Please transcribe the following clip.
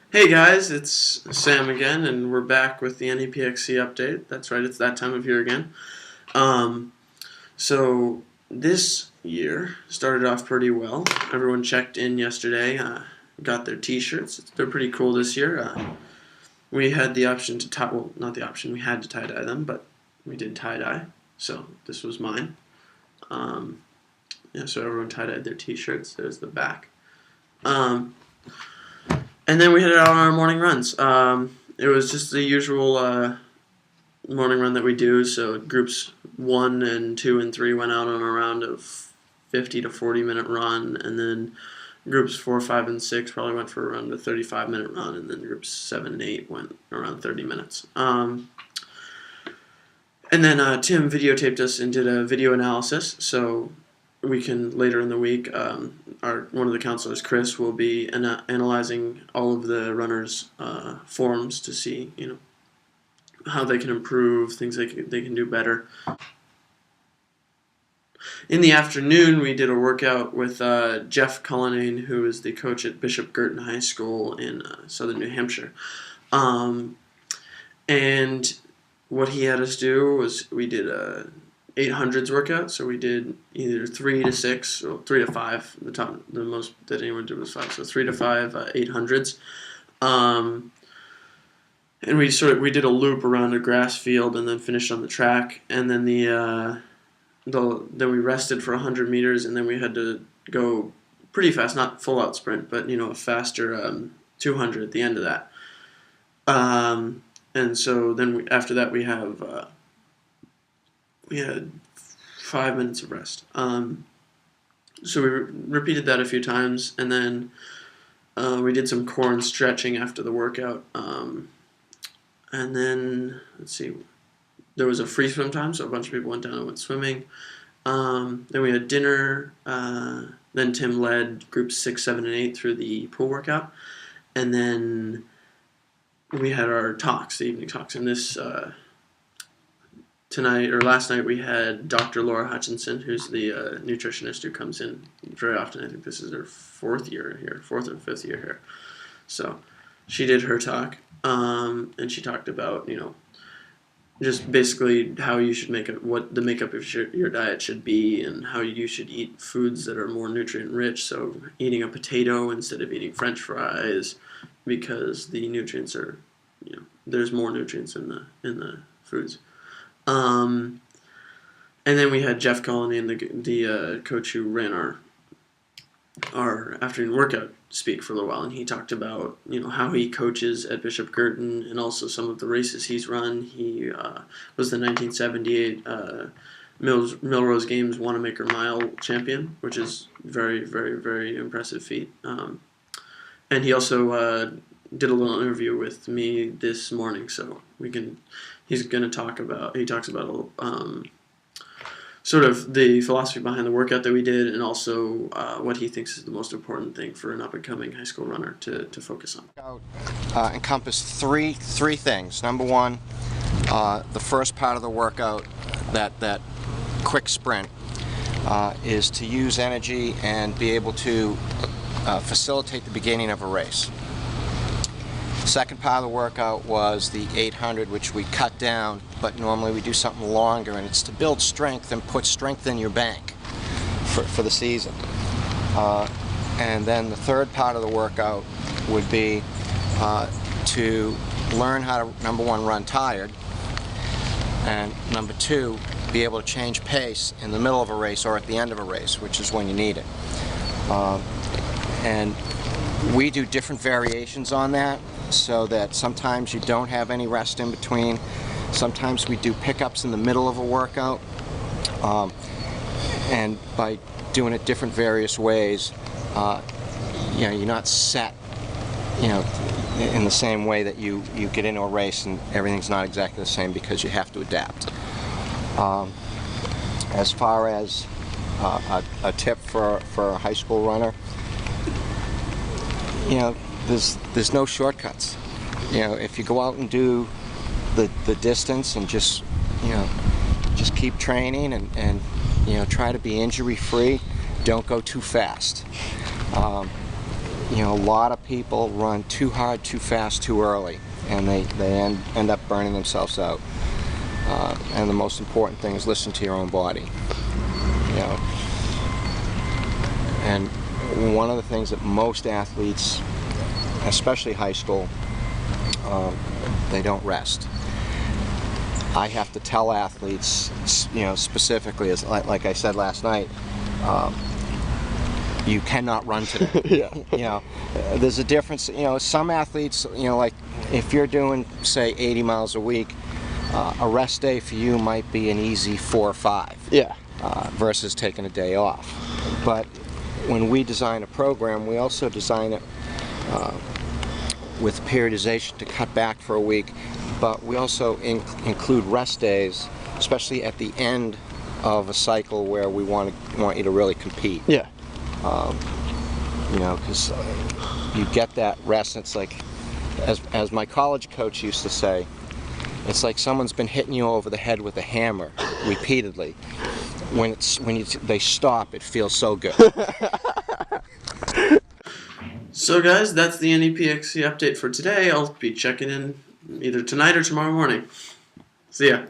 Hey guys, it's Sam again, and we're back with the NEPXC update. That's right, it's that time of year again. So this year started off pretty well. Everyone checked in yesterday, got their T-shirts. They're pretty cool this year. We had the option to tie, well, not the option, we had to tie-dye them, but we did tie-dye, so this was mine. So everyone tie-dyed their T-shirts. There's the back. And then we headed out on our morning runs. It was just the usual morning run that we do. So groups 1 and 2 and 3 went out on a round of 50 to 40-minute run, and then groups 4, 5, and 6 probably went for around a 35-minute run, and then groups 7 and 8 went around 30 minutes. And then Tim videotaped us and did a video analysis, so we can later in the week, one of the counselors, Chris, will be analyzing all of the runners' forms to see, how they can improve, things they can do better. In the afternoon, we did a workout with Jeff Cullinane, who is the coach at Bishop Guertin High School in southern New Hampshire. And what he had us do was we did a 800s workout, so we did either 3 to 6 or 3 to 5. The most that anyone did was 5, so 3 to 5 800s. And we did a loop around a grass field and then finished on the track. And then then we rested for 100 meters, and then we had to go pretty fast, not full out sprint, but a faster 200 at the end of that. And so then after that we had 5 minutes of rest. So we repeated that a few times, and then we did some core and stretching after the workout. And then, let's see, there was a free swim time, so a bunch of people went down and went swimming. Then we had dinner. Then Tim led groups 6, 7, and 8 through the pool workout. And then we had our talks, the evening talks. And last night we had Dr. Laura Hutchinson, who's the nutritionist who comes in very often. I think this is her 4th or 5th year here. So she did her talk, and she talked about, just basically how you should what the makeup of your diet should be, and how you should eat foods that are more nutrient rich. So eating a potato instead of eating French fries, because the nutrients are, there's more nutrients in the foods. And then we had Jeff Cullinane, the coach who ran our afternoon workout, speak for a little while, and he talked about how he coaches at Bishop Guertin and also some of the races he's run. He was the 1978 Milrose Games Wanamaker Mile champion, which is very, very, very impressive feat. And he also did a little interview with me this morning, so he talks about sort of the philosophy behind the workout that we did, and also what he thinks is the most important thing for an up-and-coming high school runner to focus on. Encompass three things. Number one, the first part of the workout, that quick sprint, is to use energy and be able to facilitate the beginning of a race. The second part of the workout was the 800, which we cut down, but normally we do something longer, and it's to build strength and put strength in your bank for the season. And then the third part of the workout would be to learn how to, number one, run tired, and number two, be able to change pace in the middle of a race or at the end of a race, which is when you need it. And we do different variations on that, so that sometimes you don't have any rest in between. Sometimes we do pickups in the middle of a workout, and by doing it different various ways, you're not set, in the same way that you get into a race and everything's not exactly the same, because you have to adapt. As far as a tip for a high school runner, there's no shortcuts. If you go out and do the distance and just keep training and try to be injury free, don't go too fast. a lot of people run too hard, too fast, too early, and they end up burning themselves out. And the most important thing is listen to your own body. And one of the things that most athletes, especially high school, they don't rest. I have to tell athletes, specifically, as like I said last night, you cannot run today. Yeah. There's a difference. Some athletes, like if you're doing, say, 80 miles a week, a rest day for you might be an easy 4 or 5. Yeah. Versus taking a day off. But when we design a program, we also design it with periodization to cut back for a week, but we also include rest days, especially at the end of a cycle where we want you to really compete. Yeah. Because you get that rest. And it's like, as my college coach used to say, it's like someone's been hitting you over the head with a hammer repeatedly. When they stop, it feels so good. So guys, that's the NEPXC update for today. I'll be checking in either tonight or tomorrow morning. See ya.